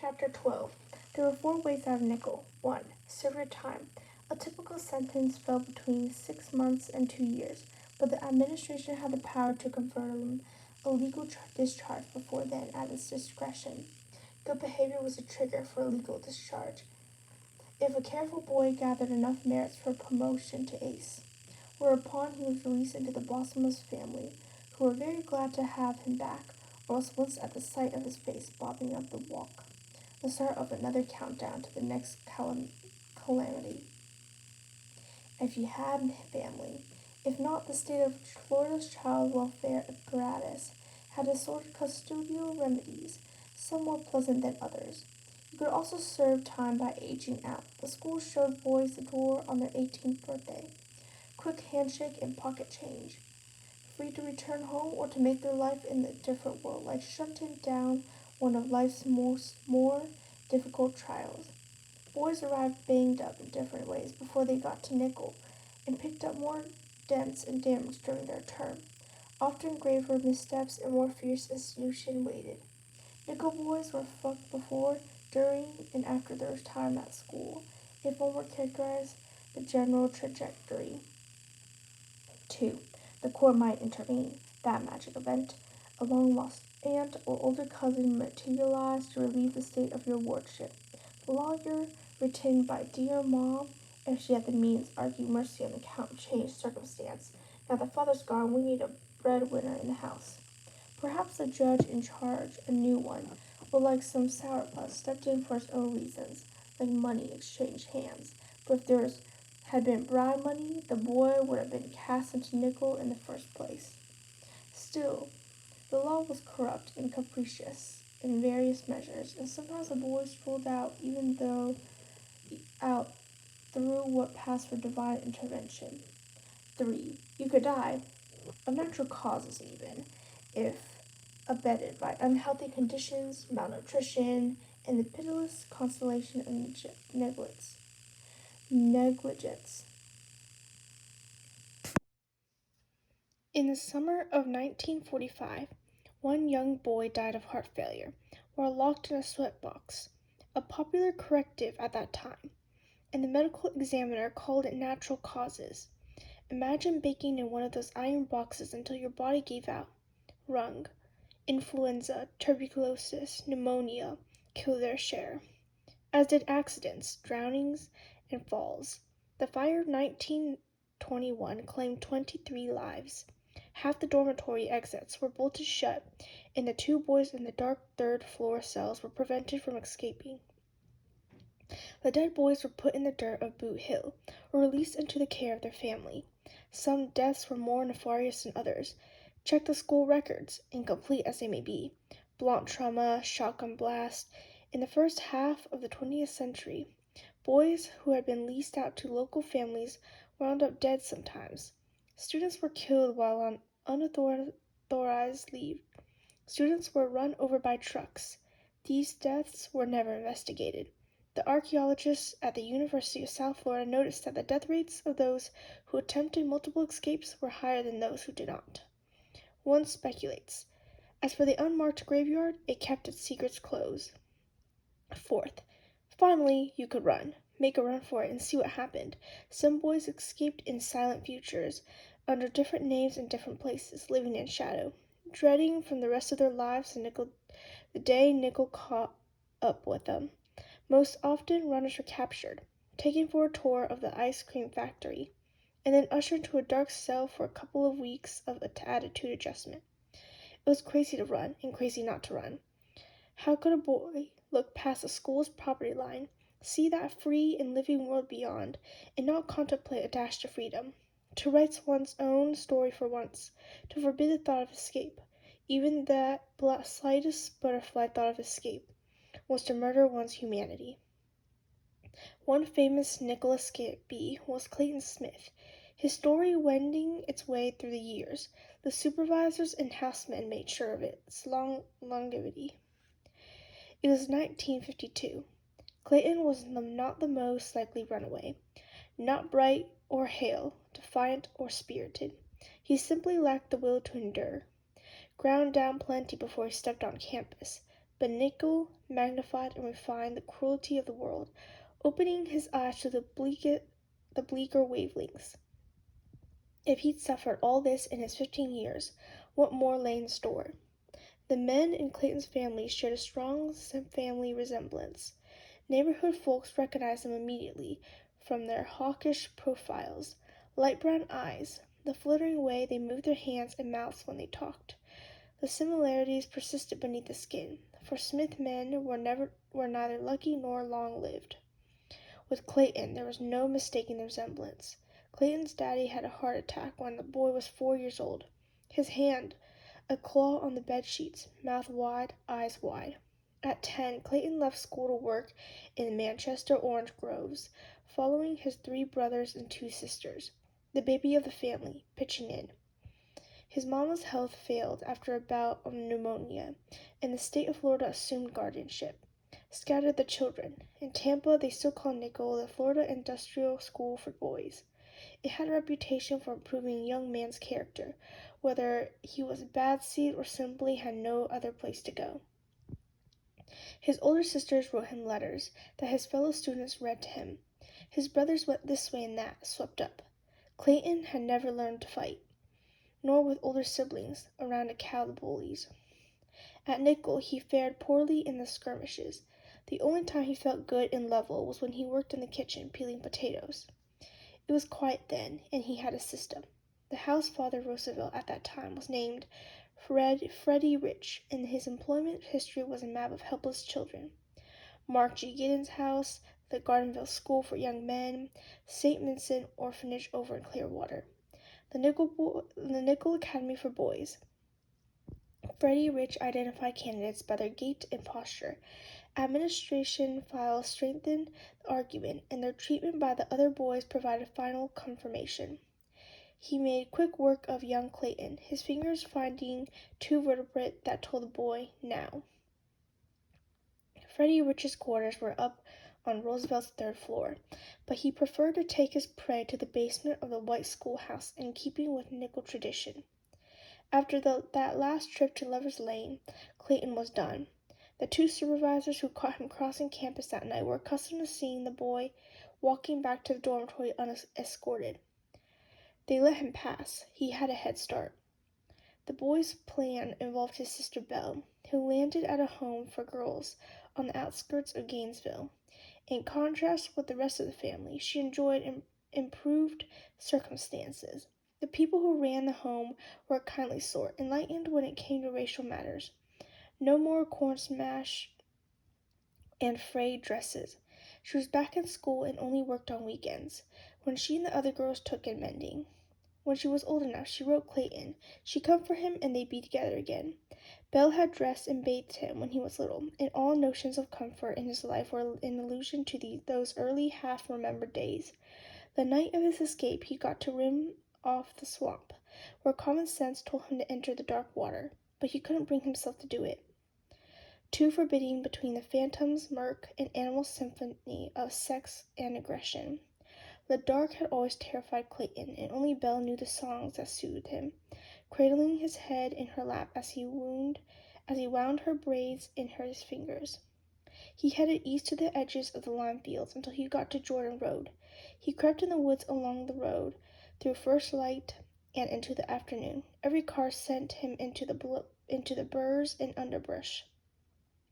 Chapter 12. There were 4 ways out of nickel. 1. Serve your time. A typical sentence fell between 6 months and 2 years, but the administration had the power to confer a legal discharge before then at its discretion. Good behavior was a trigger for a legal discharge. If a careful boy gathered enough merits for promotion to ace, whereupon he was released into the Blossomless family, who were very glad to have him back, or else once at the sight of his face bobbing up the walk, the start of another countdown to the next calamity. If he had family. If not, the state of Florida's child welfare apparatus had assorted custodial remedies, some more pleasant than others. You could also serve time by aging out. The school showed boys the door on their 18th birthday. Quick handshake and pocket change. Free to return home or to make their life in the different world, like shunting down one of life's more difficult trials. Boys arrived banged up in different ways before they got to nickel, and picked up more dents and damage during their term. Often graver missteps and more fierce institution waited. Nickel boys were fucked before, during, and after their time at school, if one were characterized the general trajectory. 2. The court might intervene. That magic event. A long-lost aunt or older cousin materialized to relieve the state of your wardship. The lawyer, written by Dear Mom, if she had the means, argued mercy on account of changed circumstance. Now that father's gone, we need a breadwinner in the house. Perhaps the judge in charge, a new one, or like some sourpuss, stepped in for his own reasons, like money exchanged hands. But if there had been bribe money, the boy would have been cast into nickel in the first place. Still, the law was corrupt and capricious in various measures, and sometimes the boys strolled out through what passed for divine intervention. 3. You could die, of natural causes even, if abetted by unhealthy conditions, malnutrition, and the pitiless constellation of negligence. In the summer of 1945, one young boy died of heart failure while locked in a sweatbox, a popular corrective at that time, and the medical examiner called it natural causes. Imagine baking in one of those iron boxes until your body gave out. Rung, influenza, tuberculosis, pneumonia kill their share, as did accidents, drownings, and falls. The fire of 1921 claimed 23 lives. Half the dormitory exits were bolted shut, and the 2 boys in the dark third-floor cells were prevented from escaping. The dead boys were put in the dirt of Boot Hill, or released into the care of their family. Some deaths were more nefarious than others. Check the school records, incomplete as they may be. Blunt trauma, shotgun blast. In the first half of the 20th century, boys who had been leased out to local families wound up dead sometimes. Students were killed while on unauthorized leave. Students were run over by trucks. These deaths were never investigated. The archaeologists at the University of South Florida noticed that the death rates of those who attempted multiple escapes were higher than those who did not. One speculates. As for the unmarked graveyard, it kept its secrets closed. 4th, finally, you could run. Make a run for it and see what happened. Some boys escaped in silent futures, under different names in different places, living in shadow, dreading from the rest of their lives the day nickel caught up with them. Most often, runners were captured, taken for a tour of the ice cream factory, and then ushered into a dark cell for a couple of weeks of attitude adjustment. It was crazy to run, and crazy not to run. How could a boy look past the school's property line, see that free and living world beyond, and not contemplate a dash to freedom? To write one's own story for once, to forbid the thought of escape, even that slightest butterfly thought of escape, was to murder one's humanity. One famous nickel escapee was Clayton Smith, his story wending its way through the years. The supervisors and housemen made sure of its longevity. It was 1952. Clayton was not the most likely runaway, not bright or hale, defiant or spirited. He simply lacked the will to endure. Ground down plenty before he stepped on campus, But Nickel magnified and refined the cruelty of the world, opening his eyes to the bleaker wavelengths. If he'd suffered all this in his 15 years, what more lay in store? The men in Clayton's family shared a strong family resemblance. Neighborhood folks recognized them immediately from their hawkish profiles, light brown eyes, the fluttering way they moved their hands and mouths when they talked. The similarities persisted beneath the skin, for Smith men were neither lucky nor long-lived. With Clayton, there was no mistaking the resemblance. Clayton's daddy had a heart attack when the boy was 4 years old. His hand, a claw on the bed sheets, mouth wide, eyes wide. At 10, Clayton left school to work in Manchester orange groves, following his 3 brothers and 2 sisters, the baby of the family, pitching in. His mama's health failed after a bout of pneumonia, and the state of Florida assumed guardianship. Scattered the children. In Tampa, they still called Nickel the Florida Industrial School for Boys. It had a reputation for improving a young man's character, whether he was bad seed or simply had no other place to go. His older sisters wrote him letters that his fellow students read to him. His brothers went this way and that, swept up. Clayton had never learned to fight, nor with older siblings around to cow the bullies. At Nickel, he fared poorly in the skirmishes. The only time he felt good and level was when he worked in the kitchen peeling potatoes. It was quiet then, and he had a system. The house Father Roosevelt at that time was named Freddie Rich, and his employment history was a map of helpless children. Mark G. Giddens' house, the Gardenville School for Young Men, St. Vincent Orphanage over in Clearwater, the Nickel Academy for Boys. Freddie Rich identified candidates by their gait and posture. Administration files strengthened the argument, and their treatment by the other boys provided final confirmation. He made quick work of young Clayton, his fingers finding 2 vertebrae that told the boy, now. Freddie Rich's quarters were up on Roosevelt's 3rd floor, but he preferred to take his prey to the basement of the white schoolhouse in keeping with Nickel tradition. After that last trip to Lover's Lane, Clayton was done. The 2 supervisors who caught him crossing campus that night were accustomed to seeing the boy walking back to the dormitory unescorted. They let him pass. He had a head start. The boy's plan involved his sister Belle, who landed at a home for girls on the outskirts of Gainesville. In contrast with the rest of the family, she enjoyed improved circumstances. The people who ran the home were a kindly sort, enlightened when it came to racial matters. No more corn smash and frayed dresses. She was back in school and only worked on weekends, when she and the other girls took in mending. When she was old enough, she wrote Clayton. She'd come for him and they'd be together again. Belle had dressed and bathed him when he was little, and all notions of comfort in his life were in allusion to those early half-remembered days. The night of his escape, he got to rim off the swamp, where common sense told him to enter the dark water, but he couldn't bring himself to do it. Too forbidding between the phantom's murk and animal symphony of sex and aggression. The dark had always terrified Clayton, and only Belle knew the songs that soothed him, cradling his head in her lap as he wound her braids in his fingers. He headed east to the edges of the lime fields until he got to Jordan Road. He crept in the woods along the road, through first light and into the afternoon. Every car sent him into the burrs and underbrush.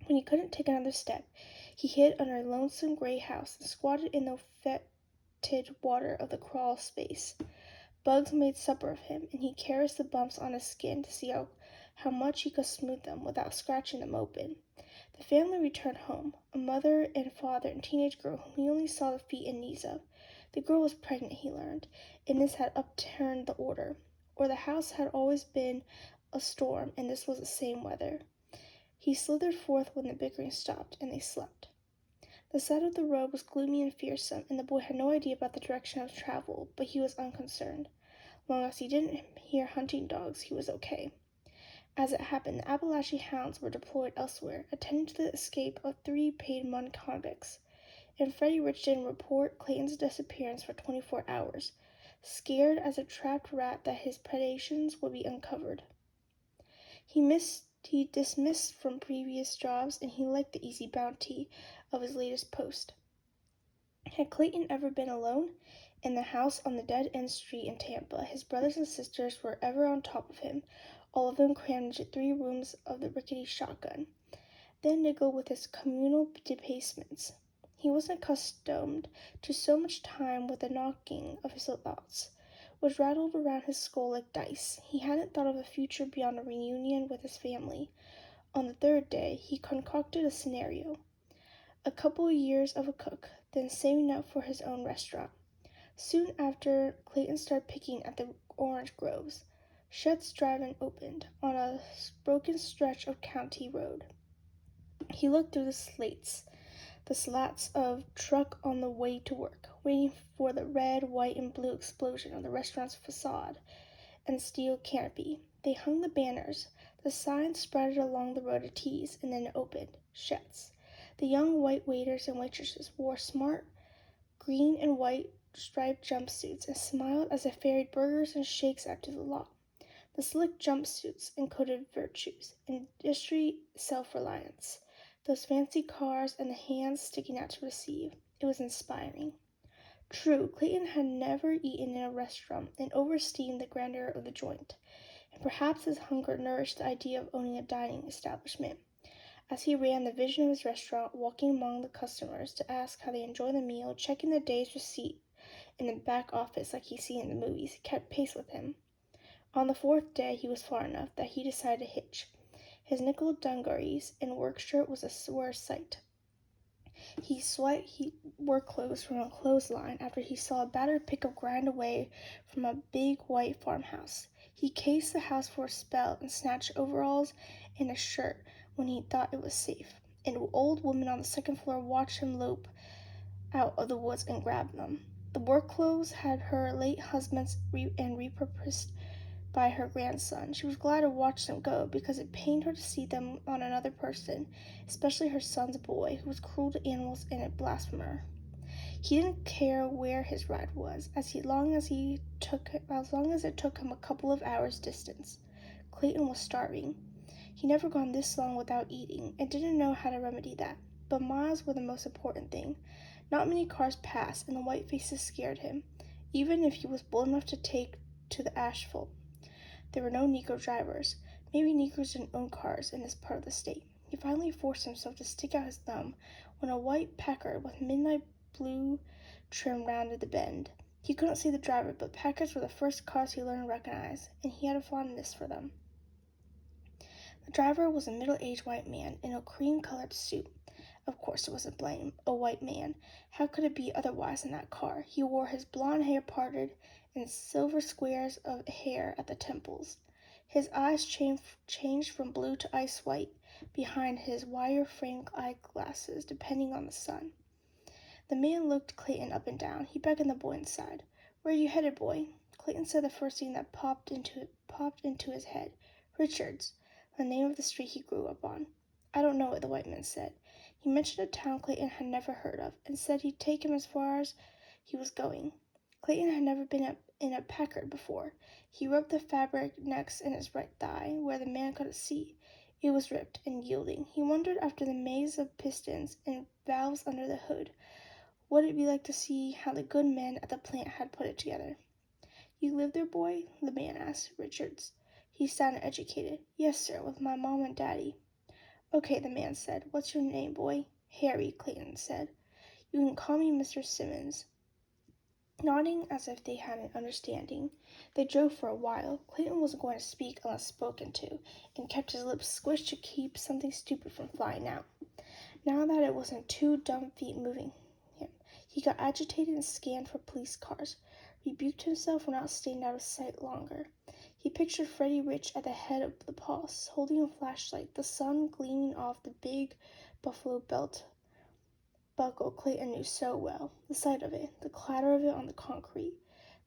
When he couldn't take another step, he hid under a lonesome gray house and squatted in the fetid water of the crawl space. Bugs made supper of him, and he caressed the bumps on his skin to see how much he could smooth them without scratching them open. The family returned home, a mother and father and teenage girl whom he only saw the feet and knees of. The girl was pregnant, he learned, and this had upturned the order. Or the house had always been a storm, and this was the same weather. He slithered forth when the bickering stopped, and they slept. The side of the road was gloomy and fearsome, and the boy had no idea about the direction of travel, but he was unconcerned. Long as he didn't hear hunting dogs, he was okay. As it happened, the Appalachian hounds were deployed elsewhere, attending to the escape of 3 paid-money convicts, and Freddie Rich didn't report Clayton's disappearance for 24 hours, scared as a trapped rat that his predations would be uncovered. He missed He dismissed from previous jobs, and he liked the easy bounty of his latest post. Had Clayton ever been alone? In the house on the dead-end street in Tampa, his brothers and sisters were ever on top of him, all of them crammed into 3 rooms of the rickety shotgun. Then Nigel with his communal debasements. He wasn't accustomed to so much time with the knocking of his thoughts, which rattled around his skull like dice. He hadn't thought of a future beyond a reunion with his family. On the 3rd day, he concocted a scenario. A couple years of a cook, then saving up for his own restaurant. Soon after, Clayton started picking at the orange groves. Chet's Drive-In opened on a broken stretch of county road. He looked through the slats of truck on the way to work, waiting for the red, white, and blue explosion of the restaurant's facade and steel canopy. They hung the banners. The signs sprouted along the row to tease, and then it opened. Chet's. The young white waiters and waitresses wore smart green and white striped jumpsuits and smiled as they ferried burgers and shakes out to the lot. The slick jumpsuits encoded virtues, industry, self-reliance. Those fancy cars and the hands sticking out to receive. It was inspiring. True, Clayton had never eaten in a restaurant and overesteemed the grandeur of the joint, and perhaps his hunger nourished the idea of owning a dining establishment. As he ran the vision of his restaurant, walking among the customers to ask how they enjoyed the meal, checking the day's receipt in the back office like he'd seen in the movies, he kept pace with him. On the 4th day, he was far enough that he decided to hitch. His nickel dungarees and work shirt were a sight. He wore clothes from a clothesline after he saw a battered pickup grind away from a big white farmhouse. He cased the house for a spell and snatched overalls and a shirt when he thought it was safe. An old woman on the 2nd floor watched him lope out of the woods and grab them. The work clothes had her late husband's and repurposed by her grandson. She was glad to watch them go because it pained her to see them on another person, especially her son's boy, who was cruel to animals and a blasphemer. He didn't care where his ride was, as long as it took him a couple of hours' distance. Clayton was starving. He'd never gone this long without eating, and didn't know how to remedy that. But miles were the most important thing. Not many cars passed, and the white faces scared him, even if he was bold enough to take to the asphalt. There were no Negro drivers. Maybe Negroes didn't own cars in this part of the state. He finally forced himself to stick out his thumb when a white Packard with midnight blue trim rounded the bend. He couldn't see the driver, but Packards were the first cars he learned to recognize, and he had a fondness for them. The driver was a middle-aged white man in a cream-colored suit. Of course it wasn't Blaine, a white man. How could it be otherwise in that car? He wore his blonde hair parted in silver squares of hair at the temples. His eyes changed from blue to ice white behind his wire-framed eyeglasses, depending on the sun. The man looked Clayton up and down. He beckoned the boy inside. "Where are you headed, boy?" Clayton said the first thing that popped into his head. Richards, the name of the street he grew up on. "I don't know it," the white man said. He mentioned a town Clayton had never heard of, and said he'd take him as far as he was going. Clayton had never been in a Packard before. He rubbed the fabric next in his right thigh, where the man couldn't see. It was ripped and yielding. He wondered, after the maze of pistons and valves under the hood, what it'd be like to see how the good men at the plant had put it together. "You live there, boy?" the man asked Richards. He sounded educated. "Yes, sir, with my mom and daddy." "Okay," the man said. "What's your name, boy?" "Harry," Clayton said. "You can call me Mr. Simmons." Nodding as if they had an understanding, they drove for a while. Clayton wasn't going to speak unless spoken to, and kept his lips squished to keep something stupid from flying out. Now that it wasn't 2 dumb feet moving him, he got agitated and scanned for police cars, rebuked himself for not staying out of sight longer. He pictured Freddie Rich at the head of the post, holding a flashlight, the sun gleaming off the big buffalo belt buckle Clayton knew so well. The sight of it, the clatter of it on the concrete.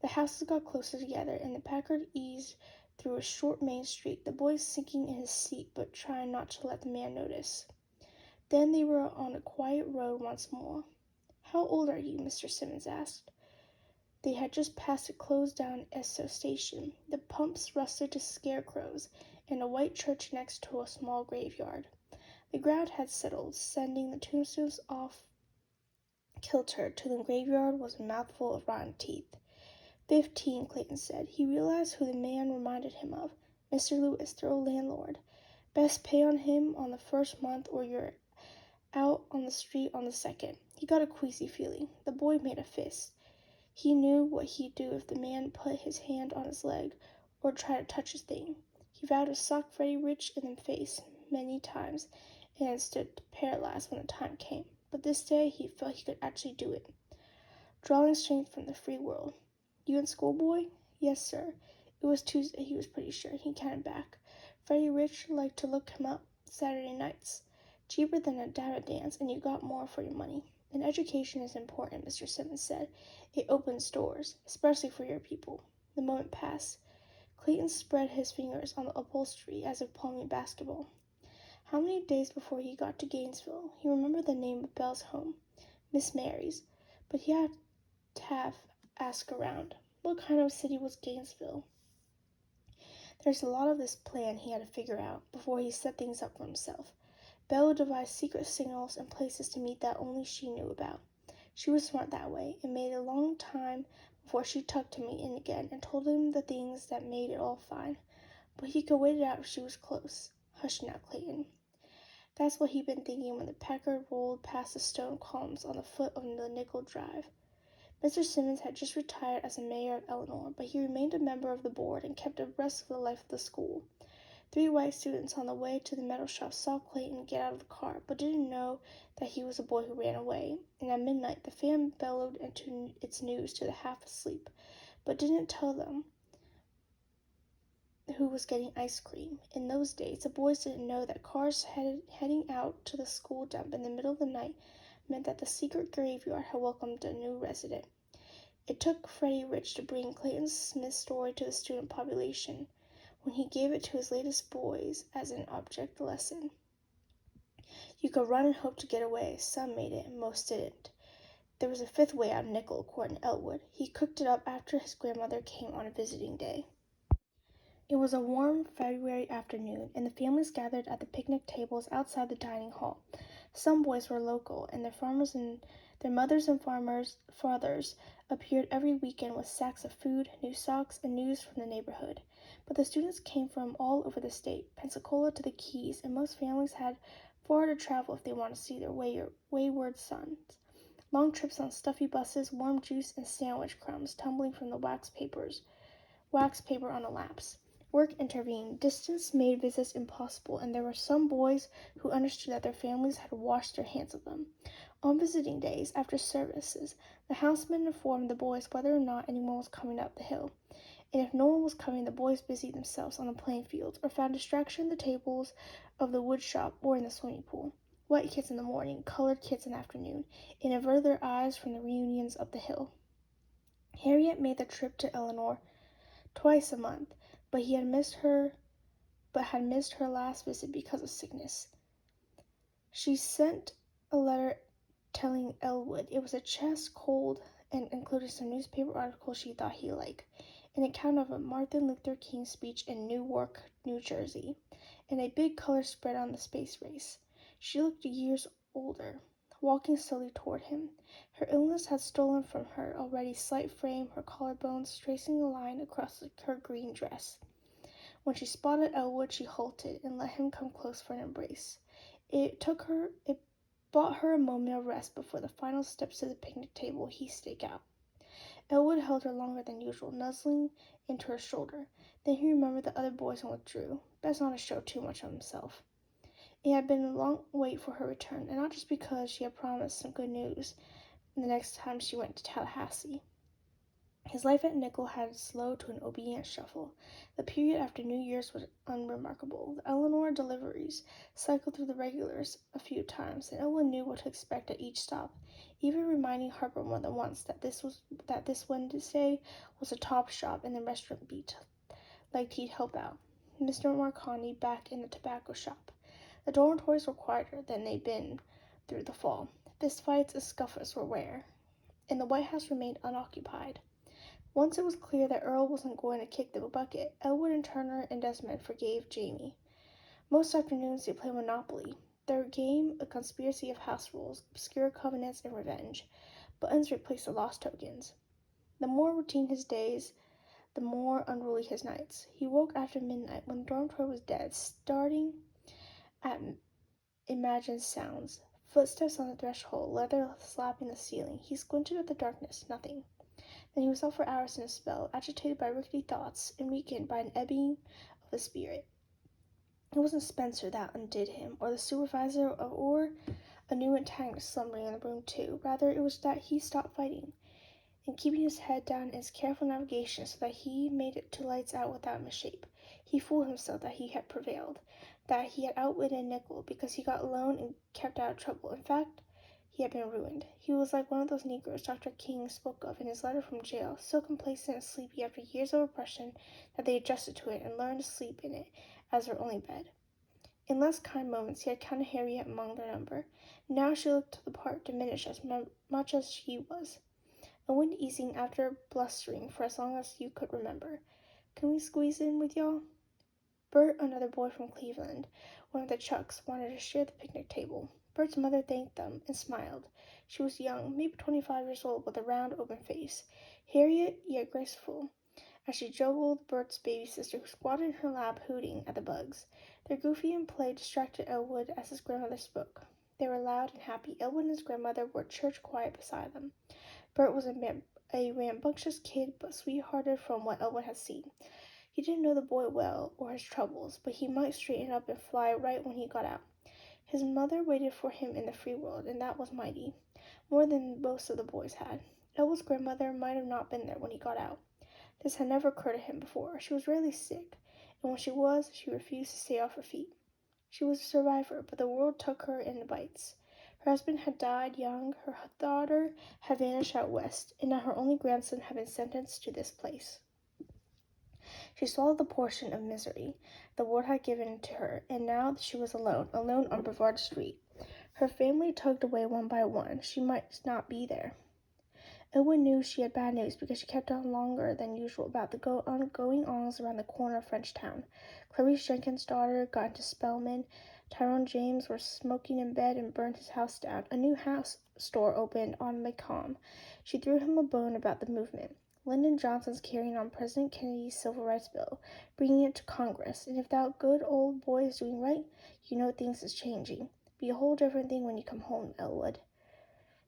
The houses got closer together, and the Packard eased through a short main street, the boy sinking in his seat but trying not to let the man notice. Then they were on a quiet road once more. "How old are you?" Mr. Simmons asked. They had just passed a closed-down Esso station. The pumps rusted to scarecrows, and a white church next to a small graveyard. The ground had settled, sending the tombstones off kilter till the graveyard was a mouthful of rotten teeth. 15, Clayton said. He realized who the man reminded him of. Mr. Lewis, their old landlord. Best pay on him on the first month or you're out on the street on the second. He got a queasy feeling. The boy made a fist. He knew what he'd do if the man put his hand on his leg or tried to touch his thing. He vowed to sock Freddie Rich in the face many times and stood paralyzed when the time came. But this day he felt he could actually do it, drawing strength from the free world. You in school, boy? Yes, sir. It was Tuesday, he was pretty sure. He counted back. Freddie Rich liked to look him up Saturday nights. Cheaper than a data dance, and you got more for your money. And education is important, Mr. Simmons said. It opens doors, especially for your people. The moment passed. Clayton spread his fingers on the upholstery as if palming basketball. How many days before he got to Gainesville? He remembered the name of Belle's home, Miss Mary's, but he had to have asked around. What kind of city was Gainesville? There's a lot of this plan he had to figure out before he set things up for himself. Belle devised secret signals and places to meet that only she knew about. She was smart that way. It made a long time before she tucked him in again and told him the things that made it all fine. But he could wait it out if she was close. Hush now, Clayton. That's what he'd been thinking when the Packard rolled past the stone columns on the foot of the nickel drive. Mr. Simmons had just retired as a mayor of Eleanor, but he remained a member of the board and kept abreast of the life of the school. 3 white students on the way to the metal shop saw Clayton get out of the car, but didn't know that he was a boy who ran away. And at midnight, the fan bellowed into its news to the half-asleep, but didn't tell them who was getting ice cream. In those days, the boys didn't know that cars heading out to the school dump in the middle of the night meant that the secret graveyard had welcomed a new resident. It took Freddie Rich to bring Clayton Smith's story to the student population when he gave it to his latest boys as an object lesson. You could run and hope to get away. Some made it, and most didn't. There was a 5th way out of nickel, according to Elwood. He cooked it up after his grandmother came on a visiting day. It was a warm February afternoon, and the families gathered at the picnic tables outside the dining hall. Some boys were local, and their mothers and fathers appeared every weekend with sacks of food, new socks, and news from the neighborhood. But the students came from all over the state, Pensacola to the Keys, and most families had far to travel if they wanted to see their wayward sons. Long trips on stuffy buses, warm juice, and sandwich crumbs tumbling from the wax paper on the laps. Work intervened. Distance made visits impossible, and there were some boys who understood that their families had washed their hands of them. On visiting days, after services, the housemen informed the boys whether or not anyone was coming up the hill. And if no one was coming, the boys busied themselves on the playing fields or found distraction at the tables of the wood shop or in the swimming pool. White kids in the morning, colored kids in the afternoon, and averted their eyes from the reunions up the hill. Harriet made the trip to Eleanor twice a month, but had missed her last visit because of sickness. She sent a letter telling Elwood it was a chest cold and included some newspaper articles she thought he'd like, an account of a Martin Luther King speech in Newark, New Jersey, and a big color spread on the space race. She looked years older, walking slowly toward him. Her illness had stolen from her already slight frame, her collarbones tracing a line across her green dress. When she spotted Elwood, she halted and let him come close for an embrace. It bought her a moment of rest before the final steps to the picnic table he staked out. Elwood held her longer than usual, nuzzling into her shoulder. Then he remembered the other boys and withdrew. Best not to show too much of himself. It had been a long wait for her return, and not just because she had promised some good news the next time she went to Tallahassee. His life at Nickel had slowed to an obedient shuffle. The period after New Year's was unremarkable. The Eleanor deliveries cycled through the regulars a few times, and Elwood knew what to expect at each stop, even reminding Harper more than once that this Wednesday was a top shop and the restaurant beat, like he'd help out. Mr. Marconi back in the tobacco shop. The dormitories were quieter than they'd been through the fall. Fistfights and scuffles were rare, and the White House remained unoccupied. Once it was clear that Earl wasn't going to kick the bucket, Elwood and Turner and Desmond forgave Jamie. Most afternoons they played Monopoly, their game a conspiracy of house rules, obscure covenants, and revenge. Buttons replaced the lost tokens. The more routine his days, the more unruly his nights. He woke after midnight when the dormitory was dead, starting at imagined sounds. Footsteps on the threshold, leather slapping the ceiling. He squinted at the darkness. Nothing. Then he was up for hours in a spell, agitated by rickety thoughts and weakened by an ebbing of the spirit. It wasn't Spencer that undid him, or the supervisor, or a new antagonist slumbering in the room too. Rather, it was that he stopped fighting, and keeping his head down in his careful navigation so that he made it to lights out without misshape. He fooled himself that he had prevailed, that he had outwitted Nickel because he got alone and kept out of trouble. In fact, he had been ruined. He was like one of those Negroes Dr. King spoke of in his letter from jail, so complacent and sleepy after years of oppression that they adjusted to it and learned to sleep in it as their only bed. In less kind moments he had counted Harriet among their number. Now she looked the part, diminished as much as he was. A wind easing after blustering for as long as you could remember. Can we squeeze in with y'all? Bert, another boy from Cleveland, one of the Chucks, wanted to share the picnic table. Bert's mother thanked them and smiled. She was young, maybe 25 years old, with a round, open face. Harriet, yet graceful, as she juggled Bert's baby sister, who squatted in her lap, hooting at the bugs. Their goofy and play distracted Elwood as his grandmother spoke. They were loud and happy. Elwood and his grandmother were church quiet beside them. Bert was a rambunctious kid, but sweethearted from what Elwood had seen. He didn't know the boy well, or his troubles, but he might straighten up and fly right when he got out. His mother waited for him in the free world, and that was mighty, more than most of the boys had. Elwood's grandmother might have not been there when he got out. This had never occurred to him before. She was rarely sick, and when she was, she refused to stay off her feet. She was a survivor, but the world took her in bites. Her husband had died young, her daughter had vanished out west, and now her only grandson had been sentenced to this place. She swallowed the portion of misery the world had given to her, and now she was alone on Brevard Street. Her family tugged away one by one. She might not be there. Elwood knew she had bad news because she kept on longer than usual about the going-ons around the corner of Frenchtown. Clarice Jenkins' daughter got into Spelman. Tyrone James was smoking in bed and burned his house down. A new house store opened on Macomb. She threw him a bone about the movement. Lyndon Johnson's carrying on President Kennedy's Civil Rights Bill, bringing it to Congress. And if that good old boy is doing right, you know things is changing. Be a whole different thing when you come home, Elwood.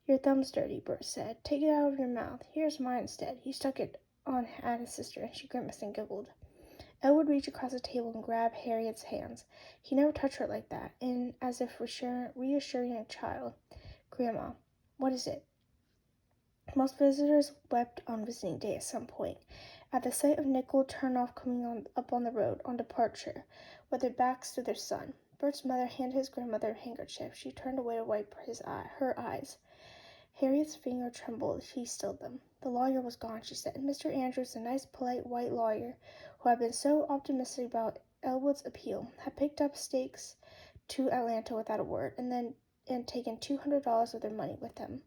Your thumb's dirty, Bert said. Take it out of your mouth. Here's mine instead. He stuck it on at his sister, and she grimaced and giggled. Elwood reached across the table and grabbed Harriet's hands. He never touched her like that, and as if reassuring a child. Grandma, what is it? Most visitors wept on visiting day at some point. At the sight of Nickel turnoff coming up on the road, on departure, with their backs to their son. Bert's mother handed his grandmother a handkerchief. She turned away to wipe her eyes. Harriet's finger trembled. She stilled them. The lawyer was gone, she said. Mr. Andrews, the nice, polite, white lawyer who had been so optimistic about Elwood's appeal, had picked up stakes to Atlanta without a word, and taken $200 of their money with him.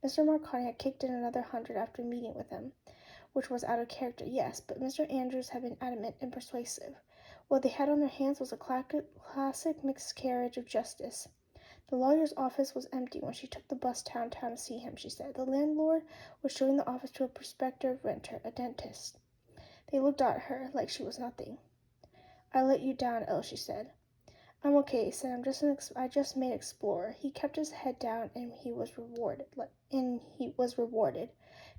Mr. Marconi had kicked in another 100 after meeting with him, which was out of character, yes, but Mr. Andrews had been adamant and persuasive. What they had on their hands was a classic miscarriage of justice. The lawyer's office was empty when she took the bus downtown to see him, she said. The landlord was showing the office to a prospective renter, a dentist. They looked at her like she was nothing. I let you down, Elle, she said. I'm okay, he said. I just made Explorer. He kept his head down, and he was rewarded,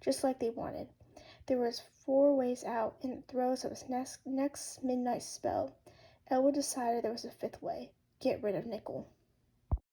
just like they wanted. There was 4 ways out. In the throes of his next midnight spell, Elwood decided there was a 5th way. Get rid of Nickel.